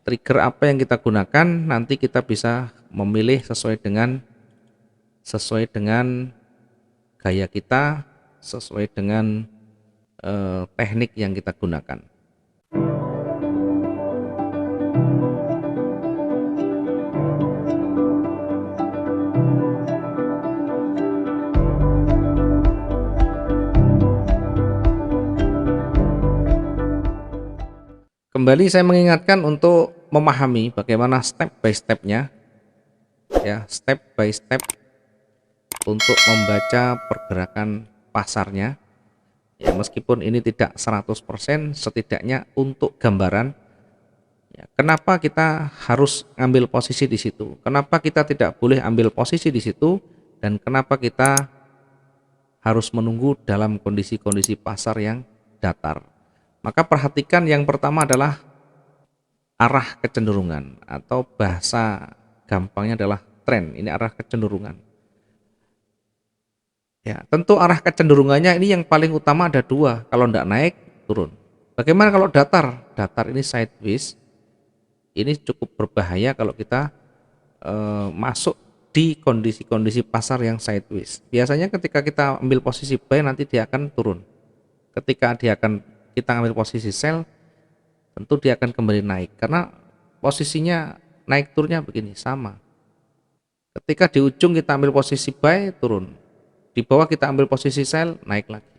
trigger apa yang kita gunakan, nanti kita bisa memilih sesuai dengan gaya kita, sesuai dengan teknik yang kita gunakan. Kembali saya mengingatkan untuk memahami bagaimana step by step-nya, ya, step by step untuk membaca pergerakan pasarnya. Ya, meskipun ini tidak 100%, setidaknya untuk gambaran, ya, kenapa kita harus ambil posisi di situ, kenapa kita tidak boleh ambil posisi di situ, dan kenapa kita harus menunggu dalam kondisi-kondisi pasar yang datar. Maka perhatikan yang pertama adalah arah kecenderungan, atau bahasa gampangnya adalah tren. Ini arah kecenderungan. Ya, tentu arah kecenderungannya ini yang paling utama ada dua. Kalau tidak naik, turun. Bagaimana kalau datar? Datar ini sideways. Ini cukup berbahaya kalau kita masuk di kondisi-kondisi pasar yang sideways. Biasanya ketika kita ambil posisi buy, nanti dia akan turun. Ketika kita ambil posisi sell, tentu dia akan kembali naik, karena posisinya naik turunnya begini, sama. Ketika di ujung kita ambil posisi buy, turun. Di bawah kita ambil posisi sell, naik lagi.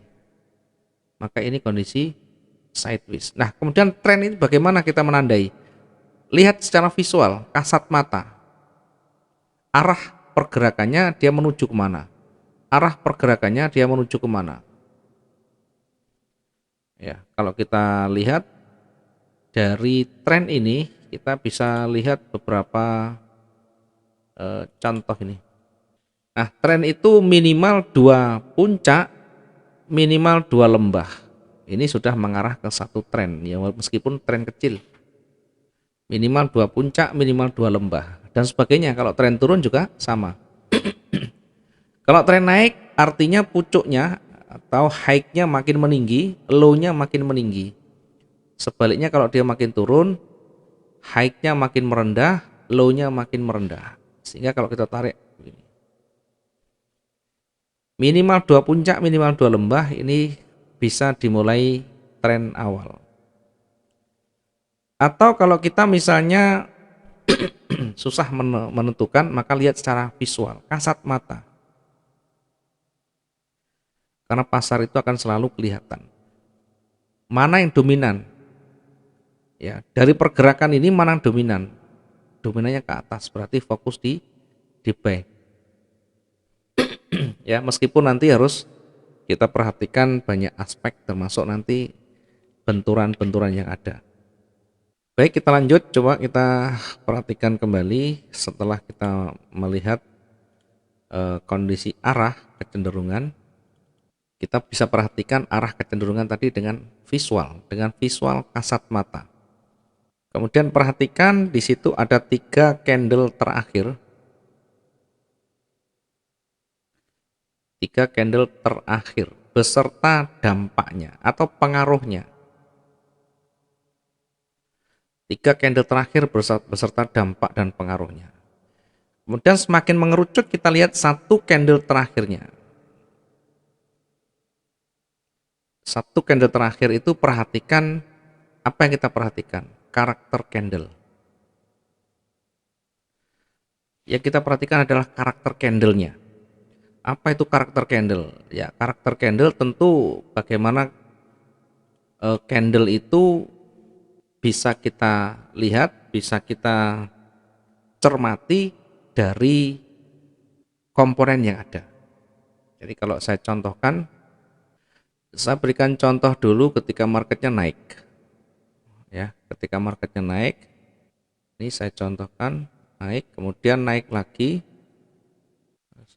Maka ini kondisi sideways. Nah, kemudian tren ini bagaimana kita menandai? Lihat secara visual, kasat mata. Arah pergerakannya dia menuju kemana? Arah pergerakannya dia menuju kemana? Ya, kalau kita lihat dari tren ini, kita bisa lihat beberapa contoh ini. Nah, tren itu minimal 2 puncak, minimal 2 lembah. Ini sudah mengarah ke satu tren, ya, meskipun tren kecil. Minimal 2 puncak, minimal 2 lembah, dan sebagainya. Kalau tren turun juga sama. Kalau tren naik, artinya pucuknya atau high-nya makin meninggi, low-nya makin meninggi. Sebaliknya kalau dia makin turun, high-nya makin merendah, low-nya makin merendah. Sehingga kalau kita tarik minimal 2 puncak, minimal 2 lembah, ini bisa dimulai tren awal. Atau kalau kita misalnya susah menentukan, maka lihat secara visual, kasat mata. Karena pasar itu akan selalu kelihatan mana yang dominan. Ya, dari pergerakan ini mana yang dominan? Dominannya ke atas, berarti fokus di buy. Ya, meskipun nanti harus kita perhatikan banyak aspek, termasuk nanti benturan-benturan yang ada. Baik, kita lanjut, coba kita perhatikan kembali setelah kita melihat kondisi arah kecenderungan. Kita bisa perhatikan arah kecenderungan tadi dengan visual kasat mata. Kemudian perhatikan di situ ada 3 candle terakhir. 3 candle terakhir beserta dampaknya atau pengaruhnya. 3 candle terakhir beserta dampak dan pengaruhnya. Kemudian semakin mengerucut, kita lihat 1 candle terakhirnya. 1 candle terakhir itu perhatikan apa yang kita perhatikan, karakter candle. Yang kita perhatikan adalah karakter candlenya. Apa itu karakter candle? Ya, karakter candle tentu bagaimana candle itu bisa kita lihat, bisa kita cermati dari komponen yang ada. Jadi kalau saya contohkan, saya berikan contoh dulu ketika marketnya naik. Ya, ketika marketnya naik, ini saya contohkan naik, kemudian naik lagi.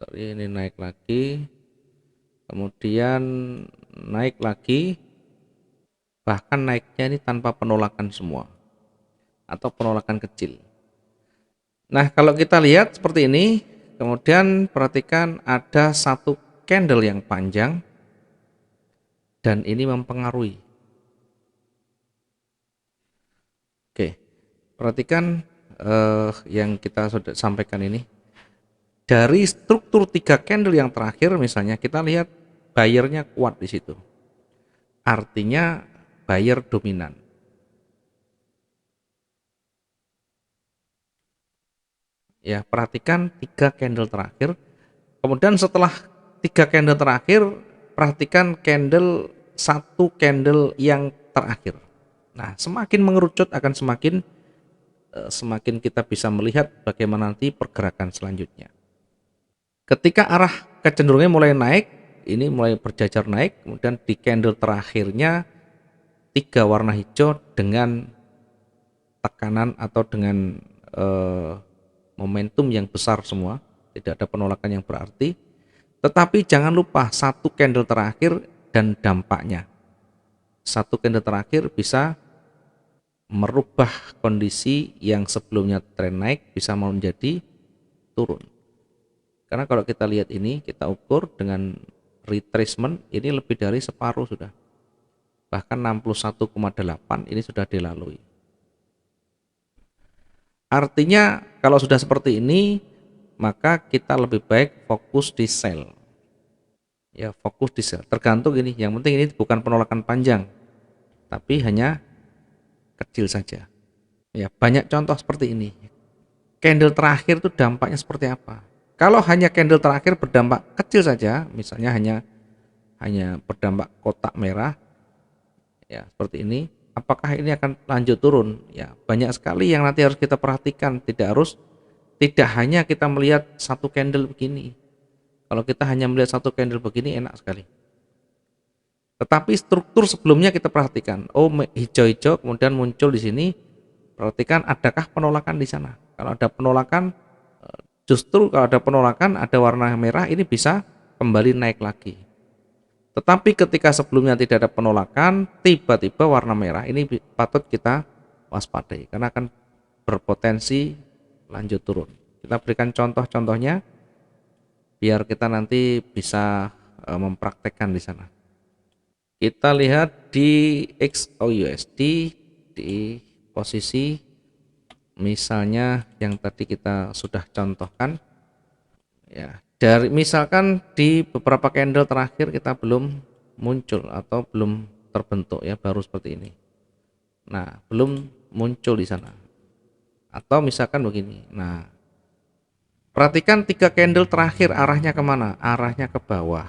Ini naik lagi, kemudian naik lagi, bahkan naiknya ini tanpa penolakan semua atau penolakan kecil. Nah, kalau kita lihat seperti ini, kemudian perhatikan ada 1 candle yang panjang dan ini mempengaruhi. Oke, Perhatikan yang kita sudah sampaikan ini. Dari struktur 3 candle yang terakhir misalnya kita lihat buyer-nya kuat di situ. Artinya buyer dominan. Ya, perhatikan 3 candle terakhir. Kemudian setelah 3 candle terakhir, perhatikan satu candle yang terakhir. Nah, semakin mengerucut akan semakin kita bisa melihat bagaimana nanti pergerakan selanjutnya. Ketika arah kecenderungannya mulai naik, ini mulai berjajar naik, kemudian di candle terakhirnya 3 warna hijau dengan tekanan atau dengan momentum yang besar semua, tidak ada penolakan yang berarti. Tetapi jangan lupa satu candle terakhir dan dampaknya. Satu candle terakhir bisa merubah kondisi yang sebelumnya tren naik bisa menjadi turun. Karena kalau kita lihat ini, kita ukur dengan retracement, ini lebih dari separuh sudah. Bahkan 61,8 ini sudah dilalui. Artinya kalau sudah seperti ini, maka kita lebih baik fokus di sell. Ya, fokus di sell. Tergantung ini, yang penting ini bukan penolakan panjang, tapi hanya kecil saja. Ya, banyak contoh seperti ini. Candle terakhir itu dampaknya seperti apa? Kalau hanya candle terakhir berdampak kecil saja, misalnya hanya berdampak kotak merah, ya seperti ini, apakah ini akan lanjut turun? Ya, banyak sekali yang nanti harus kita perhatikan. Tidak hanya kita melihat satu candle begini. Kalau kita hanya melihat satu candle begini enak sekali. Tetapi struktur sebelumnya kita perhatikan. Oh, hijau-hijau kemudian muncul di sini. Perhatikan adakah penolakan di sana. Kalau ada penolakan, justru kalau ada penolakan ada warna merah, ini bisa kembali naik lagi. Tetapi ketika sebelumnya tidak ada penolakan, tiba-tiba warna merah, ini patut kita waspadai karena akan berpotensi lanjut turun. Kita berikan contoh-contohnya biar kita nanti bisa mempraktekkan di sana. Kita lihat di XAUUSD di posisi misalnya yang tadi kita sudah contohkan, ya, dari misalkan di beberapa candle terakhir kita belum muncul atau belum terbentuk, ya, baru seperti ini. Nah, belum muncul di sana. Atau misalkan begini. Nah, perhatikan 3 candle terakhir arahnya kemana? Arahnya ke bawah.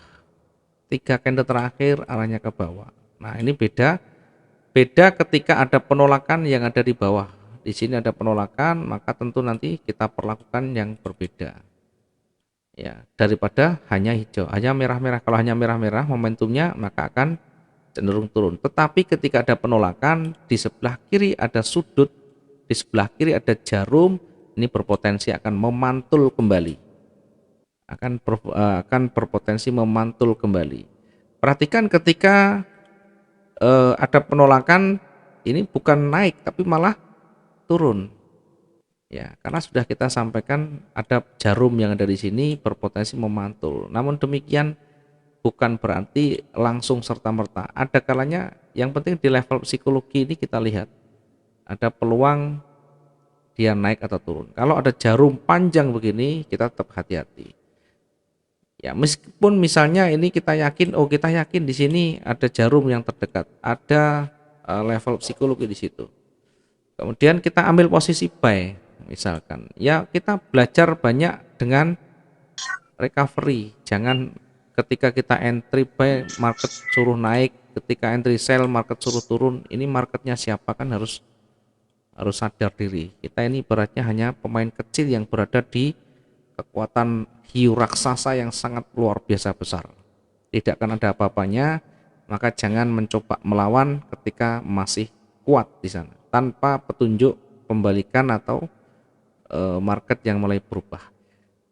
3 candle terakhir arahnya ke bawah. Nah, ini beda ketika ada penolakan yang ada di bawah. Di sini ada penolakan, maka tentu nanti kita perlakukan yang berbeda. Ya, daripada hanya hijau, hanya merah-merah. Kalau hanya merah-merah momentumnya maka akan cenderung turun. Tetapi ketika ada penolakan, di sebelah kiri ada sudut, di sebelah kiri ada jarum, ini berpotensi akan memantul kembali. Akan berpotensi memantul kembali. Perhatikan ketika ada penolakan, ini bukan naik tapi malah turun. Ya, karena sudah kita sampaikan ada jarum yang ada di sini berpotensi memantul. Namun demikian bukan berarti langsung serta-merta. Ada kalanya yang penting di level psikologi ini kita lihat ada peluang dia naik atau turun. Kalau ada jarum panjang begini, kita tetap hati-hati. Ya, meskipun misalnya ini kita yakin di sini ada jarum yang terdekat, ada level psikologi di situ. Kemudian kita ambil posisi buy, misalkan. Ya, kita belajar banyak dengan recovery. Jangan ketika kita entry buy market suruh naik, ketika entry sell market suruh turun. Ini marketnya siapa, kan harus sadar diri. Kita ini ibaratnya hanya pemain kecil yang berada di kekuatan hiu raksasa yang sangat luar biasa besar. Tidak akan ada apa-apanya, maka jangan mencoba melawan ketika masih kuat di sana tanpa petunjuk pembalikan atau market yang mulai berubah.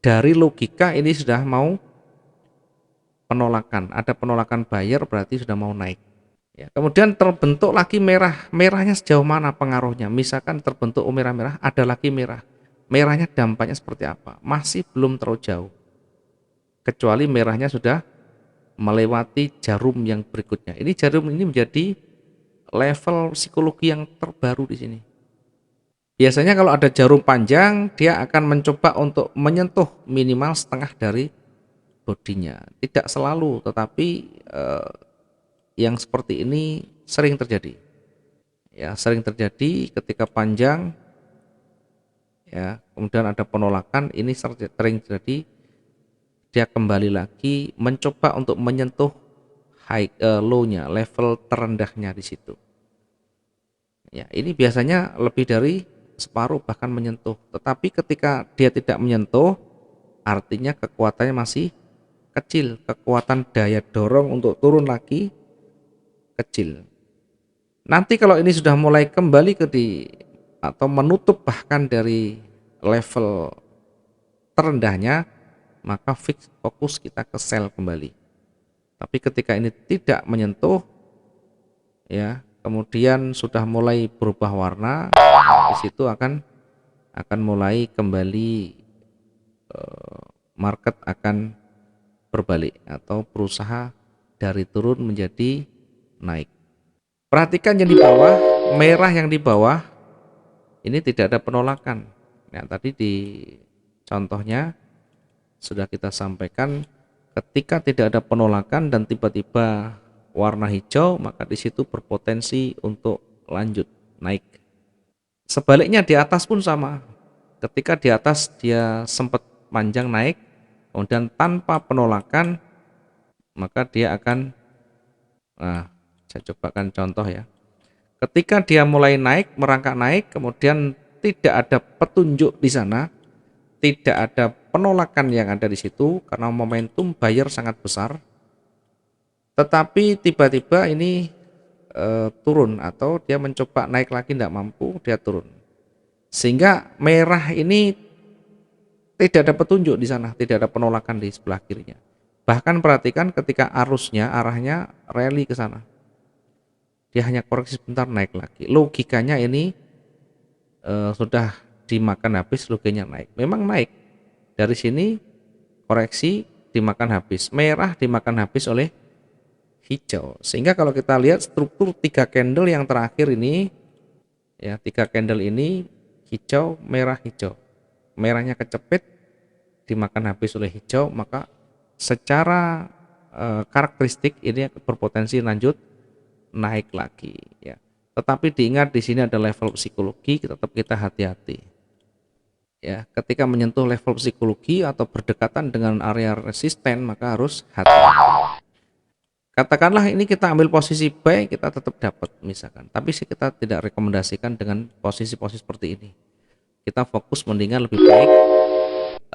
Dari logika ini sudah mau penolakan, ada penolakan buyer berarti sudah mau naik. Ya, kemudian terbentuk lagi merah. Merahnya sejauh mana pengaruhnya? Misalkan terbentuk merah-merah, ada lagi merah. Merahnya dampaknya seperti apa? Masih belum terlalu jauh. Kecuali merahnya sudah melewati jarum yang berikutnya. Ini jarum ini menjadi level psikologi yang terbaru di sini. Biasanya kalau ada jarum panjang, dia akan mencoba untuk menyentuh minimal setengah dari bodinya. Tidak selalu, tetapi yang seperti ini sering terjadi. Ya, sering terjadi ketika panjang, ya, kemudian ada penolakan, ini sering terjadi, dia kembali lagi mencoba untuk menyentuh low-nya, level terendahnya di situ. Ya, ini biasanya lebih dari separuh bahkan menyentuh. Tetapi ketika dia tidak menyentuh, artinya kekuatannya masih kecil, kekuatan daya dorong untuk turun lagi kecil. Nanti kalau ini sudah mulai kembali ke atau menutup bahkan dari level terendahnya, maka fokus kita ke sell kembali. Tapi ketika ini tidak menyentuh, ya, kemudian sudah mulai berubah warna, di situ akan mulai kembali, market akan berbalik atau berusaha dari turun menjadi naik. Perhatikan yang di bawah, merah yang di bawah ini tidak ada penolakan. Nah, tadi di contohnya sudah kita sampaikan, ketika tidak ada penolakan dan tiba-tiba warna hijau, maka di situ berpotensi untuk lanjut naik. Sebaliknya di atas pun sama. Ketika di atas dia sempat panjang naik, kemudian tanpa penolakan, maka dia akan, nah, saya cobakan contoh ya. Ketika dia mulai naik, merangkak naik, kemudian tidak ada petunjuk di sana, tidak ada penolakan yang ada di situ karena momentum buyer sangat besar. Tetapi tiba-tiba ini turun atau dia mencoba naik lagi tidak mampu, dia turun. Sehingga merah ini tidak ada petunjuk di sana, tidak ada penolakan di sebelah kirinya. Bahkan perhatikan ketika arusnya arahnya rally ke sana. Dia hanya koreksi sebentar naik lagi. Logikanya ini sudah dimakan habis, logikanya naik. Memang naik. Dari sini koreksi dimakan habis. Merah dimakan habis oleh hijau. Sehingga kalau kita lihat struktur 3 candle yang terakhir ini, ya, 3 candle ini hijau, merah, hijau. Merahnya kecepit dimakan habis oleh hijau, maka secara karakteristik ini berpotensi lanjut naik lagi, ya. Tetapi diingat di sini ada level psikologi, tetap kita hati-hati. Ya, ketika menyentuh level psikologi atau berdekatan dengan area resisten, maka harus hati-hati. Katakanlah ini kita ambil posisi buy, kita tetap dapat misalkan. Tapi sih kita tidak rekomendasikan dengan posisi-posisi seperti ini. Kita fokus mendingan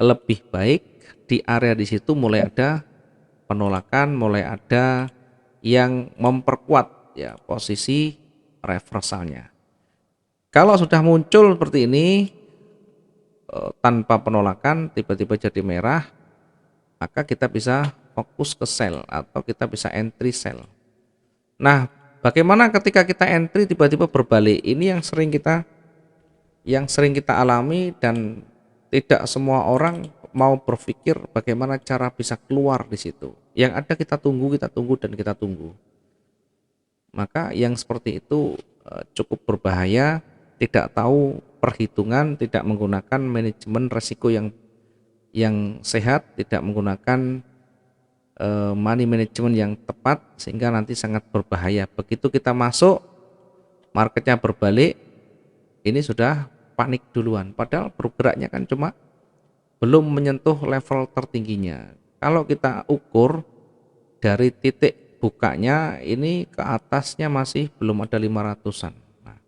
lebih baik di area di situ mulai ada penolakan, mulai ada yang memperkuat, ya, posisi reversalnya. Kalau sudah muncul seperti ini tanpa penolakan tiba-tiba jadi merah, maka kita bisa fokus ke sell atau kita bisa entry sell. Nah, bagaimana ketika kita entry tiba-tiba berbalik? Ini yang sering kita alami dan tidak semua orang mau berpikir bagaimana cara bisa keluar di situ. Yang ada kita tunggu dan kita tunggu. Maka yang seperti itu cukup berbahaya, tidak tahu perhitungan, tidak menggunakan manajemen risiko yang sehat, tidak menggunakan money management yang tepat, sehingga nanti sangat berbahaya. Begitu kita masuk, marketnya berbalik, ini sudah panik duluan. Padahal bergeraknya kan cuma belum menyentuh level tertingginya. Kalau kita ukur dari titik bukanya ini ke atasnya masih belum ada 500-an. Nah,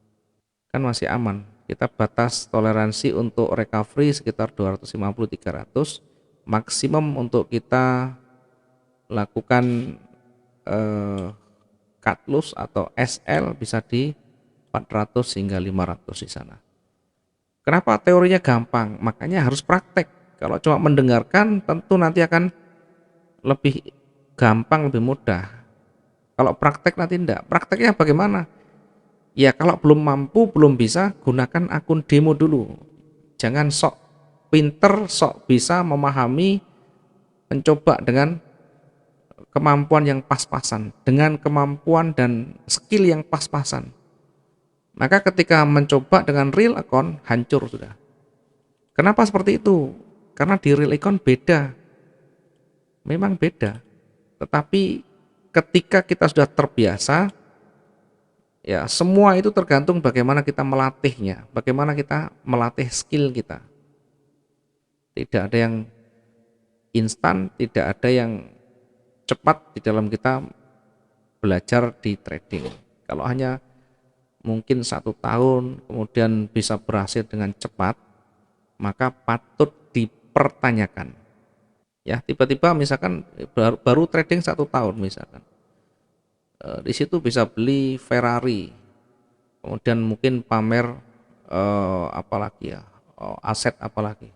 kan masih aman. Kita batas toleransi untuk recovery sekitar 250-300, maksimum untuk kita lakukan cut loss atau SL bisa di 400 hingga 500 di sana. Kenapa teorinya gampang? Makanya harus praktek. Kalau cuma mendengarkan tentu nanti akan lebih gampang, lebih mudah. Kalau praktek nanti enggak. Prakteknya bagaimana? Ya kalau belum mampu, belum bisa, gunakan akun demo dulu. Jangan sok pinter, sok bisa memahami, mencoba dengan kemampuan yang pas-pasan, dengan kemampuan dan skill yang pas-pasan. Maka ketika mencoba dengan real account, hancur sudah. Kenapa seperti itu? Karena di real account beda, memang beda. Tetapi ketika kita sudah terbiasa, ya semua itu tergantung bagaimana kita melatihnya, bagaimana kita melatih skill kita. Tidak ada yang instan, tidak ada yang cepat di dalam kita belajar di trading. Kalau hanya mungkin 1 tahun kemudian bisa berhasil dengan cepat, maka patut dipertanyakan. Ya, tiba-tiba misalkan baru trading 1 tahun misalkan, di situ bisa beli Ferrari, kemudian mungkin pamer apalagi ya, aset apalagi.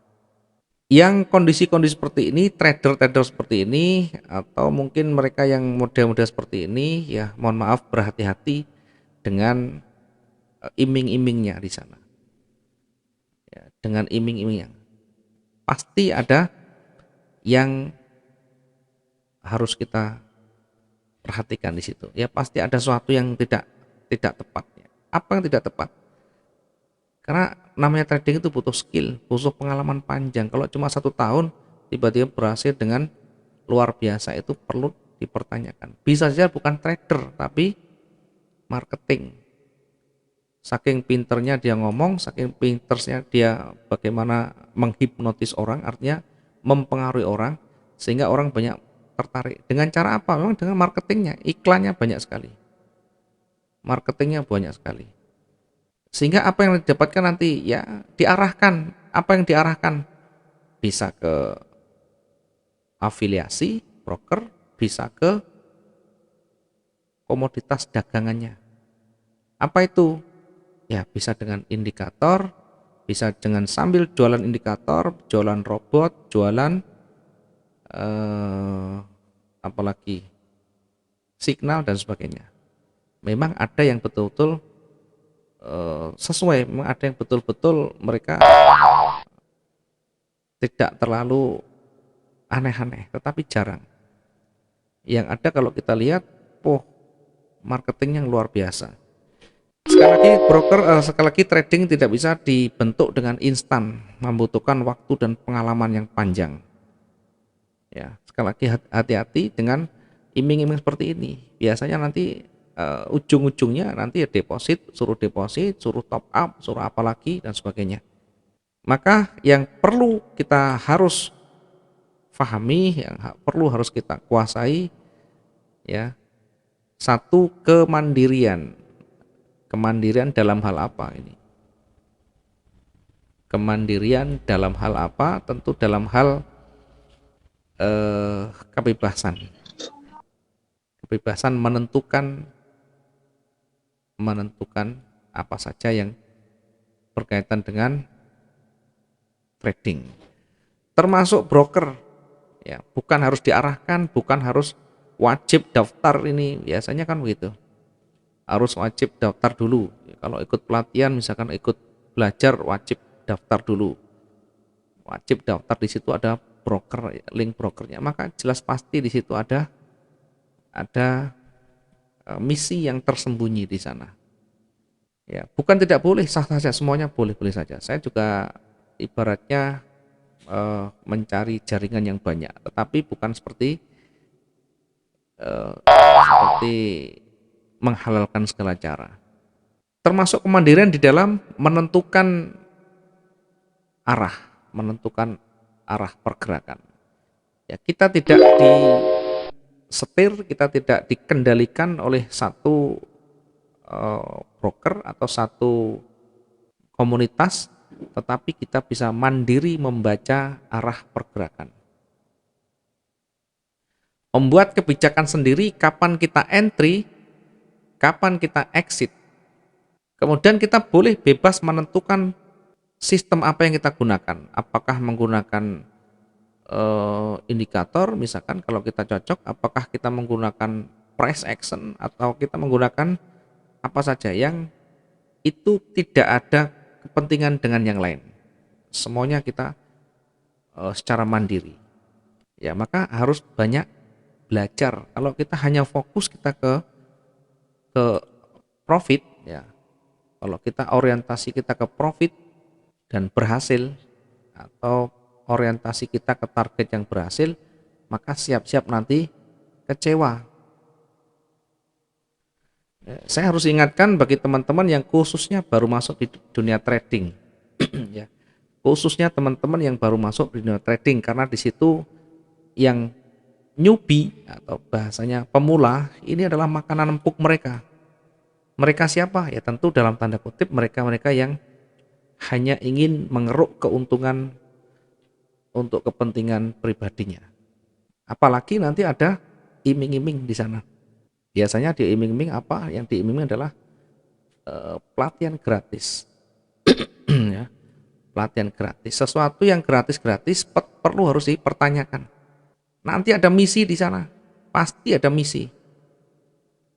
Yang kondisi-kondisi seperti ini, trader-trader seperti ini, atau mungkin mereka yang model-model seperti ini, ya mohon maaf, berhati-hati dengan iming-imingnya di sana. Ya, dengan iming-imingnya, pasti ada yang harus kita perhatikan di situ. Ya pasti ada sesuatu yang tidak tepat. Apa yang tidak tepat? Karena namanya trading itu butuh skill, butuh pengalaman panjang. Kalau cuma 1 tahun tiba-tiba berhasil dengan luar biasa, itu perlu dipertanyakan. Bisa saja bukan trader tapi marketing. Saking pinternya dia ngomong, saking pintersnya dia bagaimana menghipnotis orang, artinya mempengaruhi orang sehingga orang banyak tertarik. Dengan cara apa? Memang dengan marketingnya, iklannya banyak sekali. Marketingnya banyak sekali. Sehingga apa yang didapatkan nanti ya diarahkan, apa yang diarahkan bisa ke afiliasi broker, bisa ke komoditas dagangannya. Apa itu? Ya bisa dengan indikator, bisa dengan sambil jualan indikator, jualan robot, jualan apalagi signal dan sebagainya. Memang ada yang betul-betul sesuai, memang ada yang betul-betul mereka tidak terlalu aneh-aneh, tetapi jarang. Yang ada kalau kita lihat, marketing yang luar biasa. Sekali lagi sekali lagi trading tidak bisa dibentuk dengan instan, membutuhkan waktu dan pengalaman yang panjang. Ya, sekali lagi hati-hati dengan iming-iming seperti ini. Biasanya nanti ujung-ujungnya nanti ya deposit, suruh top up, suruh apa lagi dan sebagainya. Maka yang perlu kita harus pahami, yang perlu harus kita kuasai, ya, satu, kemandirian. Kemandirian dalam hal apa ini? Kemandirian dalam hal apa? Tentu dalam hal kebebasan. Kebebasan menentukan apa saja yang berkaitan dengan trading. Termasuk broker, ya, bukan harus diarahkan, bukan harus wajib daftar, ini biasanya kan begitu. Harus wajib daftar dulu. Kalau ikut pelatihan misalkan ikut belajar, wajib daftar dulu. Wajib daftar, di situ ada broker, link brokernya. Maka jelas pasti di situ ada misi yang tersembunyi di sana. Ya, bukan tidak boleh, sah saja, semuanya boleh-boleh saja. Saya juga ibaratnya mencari jaringan yang banyak, tetapi bukan seperti menghalalkan segala cara. Termasuk kemandirian di dalam arah, menentukan arah pergerakan. Ya, kita tidak disetir, kita tidak dikendalikan oleh satu broker atau satu komunitas, tetapi kita bisa mandiri membaca arah pergerakan. Membuat kebijakan sendiri kapan kita entry, kapan kita exit. Kemudian kita boleh bebas menentukan sistem apa yang kita gunakan. Apakah menggunakan indikator, misalkan kalau kita cocok, apakah kita menggunakan price action atau kita menggunakan apa saja yang itu tidak ada kepentingan dengan yang lain. Semuanya kita secara mandiri. Ya, maka harus banyak belajar. Kalau kita hanya fokus kita ke profit, ya Kalau kita orientasi kita ke profit dan berhasil, atau orientasi kita ke target yang berhasil, maka siap-siap nanti kecewa. Saya harus ingatkan bagi teman-teman yang khususnya baru masuk di dunia trading, ya, khususnya teman-teman yang baru masuk di dunia trading, karena di situ yang newbie atau bahasanya pemula ini adalah makanan empuk mereka. Mereka siapa? Ya tentu dalam tanda kutip mereka-mereka yang hanya ingin mengeruk keuntungan untuk kepentingan pribadinya. Apalagi nanti ada iming-iming di sana. Biasanya di iming-iming apa? Yang diiming adalah pelatihan gratis. Ya, pelatihan gratis. Sesuatu yang gratis-gratis perlu harus dipertanyakan. Nanti ada misi di sana. Pasti ada misi.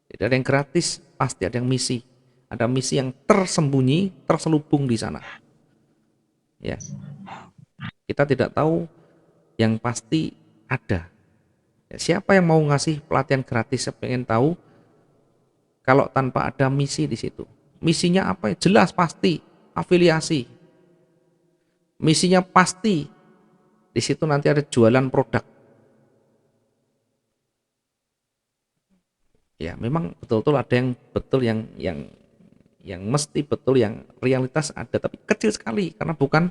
Tidak ada yang gratis, pasti ada yang misi. Ada misi yang tersembunyi, terselubung di sana. Ya, kita tidak tahu, yang pasti ada. Ya, siapa yang mau ngasih pelatihan gratis? Saya pengen tahu kalau tanpa ada misi di situ. Misinya apa? Jelas pasti afiliasi. Misinya pasti di situ nanti ada jualan produk. Ya, memang betul-betul ada yang betul yang mesti betul, yang realitas ada, tapi kecil sekali karena bukan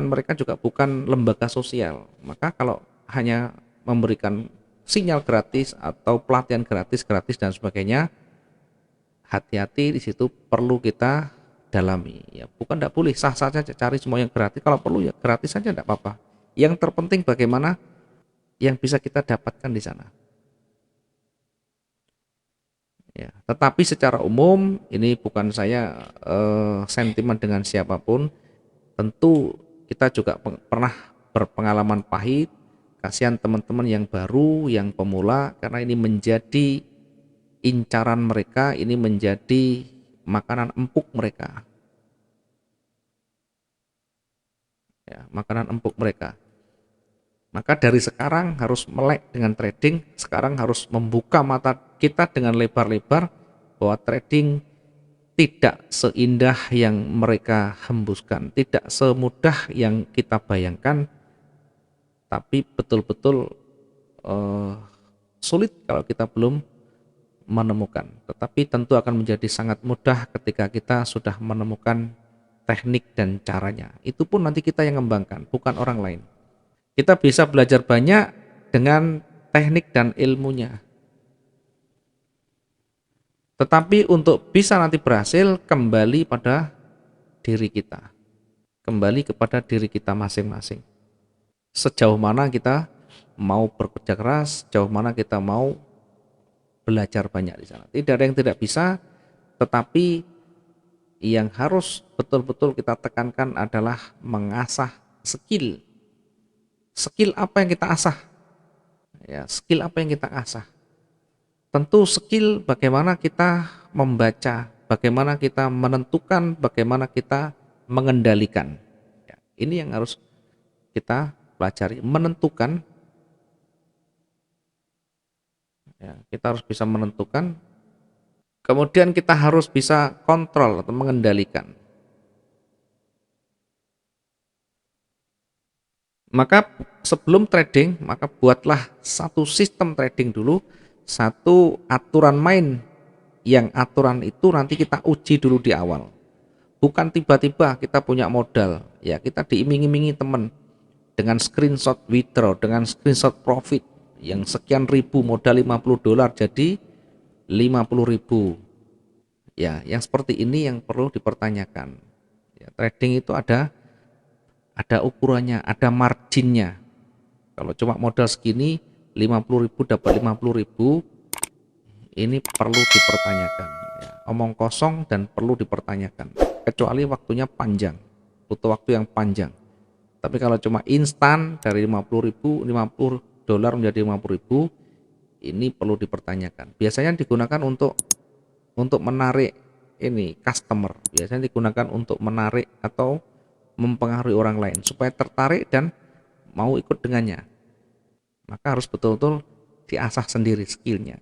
mereka juga bukan lembaga sosial. Maka kalau hanya memberikan sinyal gratis atau pelatihan gratis dan sebagainya, hati-hati di situ, perlu kita dalami. Ya, bukan tidak boleh, sah-sah saja cari semua yang gratis, kalau perlu ya gratis saja tidak apa-apa. Yang terpenting bagaimana yang bisa kita dapatkan di sana. Ya, tetapi secara umum ini bukan saya sentimen dengan siapapun. Tentu kita juga pernah berpengalaman pahit. Kasihan teman-teman yang baru, yang pemula, karena ini menjadi incaran mereka, ini menjadi makanan empuk mereka. Ya, makanan empuk mereka. Maka dari sekarang harus melek dengan trading, sekarang harus membuka mata kita dengan lebar-lebar bahwa trading tidak seindah yang mereka hembuskan, tidak semudah yang kita bayangkan, tapi betul-betul sulit kalau kita belum menemukan. Tetapi tentu akan menjadi sangat mudah ketika kita sudah menemukan teknik dan caranya. Itu pun nanti kita yang mengembangkan, bukan orang lain. Kita bisa belajar banyak dengan teknik dan ilmunya. Tetapi untuk bisa nanti berhasil, kembali pada diri kita. Kembali kepada diri kita masing-masing. Sejauh mana kita mau bekerja keras, sejauh mana kita mau belajar banyak di sana. Tidak ada yang tidak bisa, tetapi yang harus betul-betul kita tekankan adalah mengasah skill. Skill apa yang kita asah? Ya, skill apa yang kita asah? Tentu skill bagaimana kita membaca, bagaimana kita menentukan, bagaimana kita mengendalikan. Ya, ini yang harus kita pelajari, menentukan. Ya, kita harus bisa menentukan. Kemudian kita harus bisa kontrol atau mengendalikan. Maka sebelum trading, maka buatlah satu sistem trading dulu, satu aturan main, yang aturan itu nanti kita uji dulu di awal. Bukan tiba-tiba kita punya modal, ya kita diiming-imingi teman dengan screenshot withdraw, dengan screenshot profit yang sekian ribu, modal $50 jadi 50.000. Ya, yang seperti ini yang perlu dipertanyakan. Ya, trading itu ada ukurannya, ada marginnya. Kalau cuma modal segini 50.000 dapat 50.000, ini perlu dipertanyakan. Ya, omong kosong dan perlu dipertanyakan. Kecuali waktunya panjang, butuh waktu yang panjang. Tapi kalau cuma instan dari 50.000, $50 menjadi 50.000, ini perlu dipertanyakan. Biasanya digunakan untuk menarik ini customer. Biasanya digunakan untuk menarik atau mempengaruhi orang lain supaya tertarik dan mau ikut dengannya. Maka harus betul-betul diasah sendiri skillnya.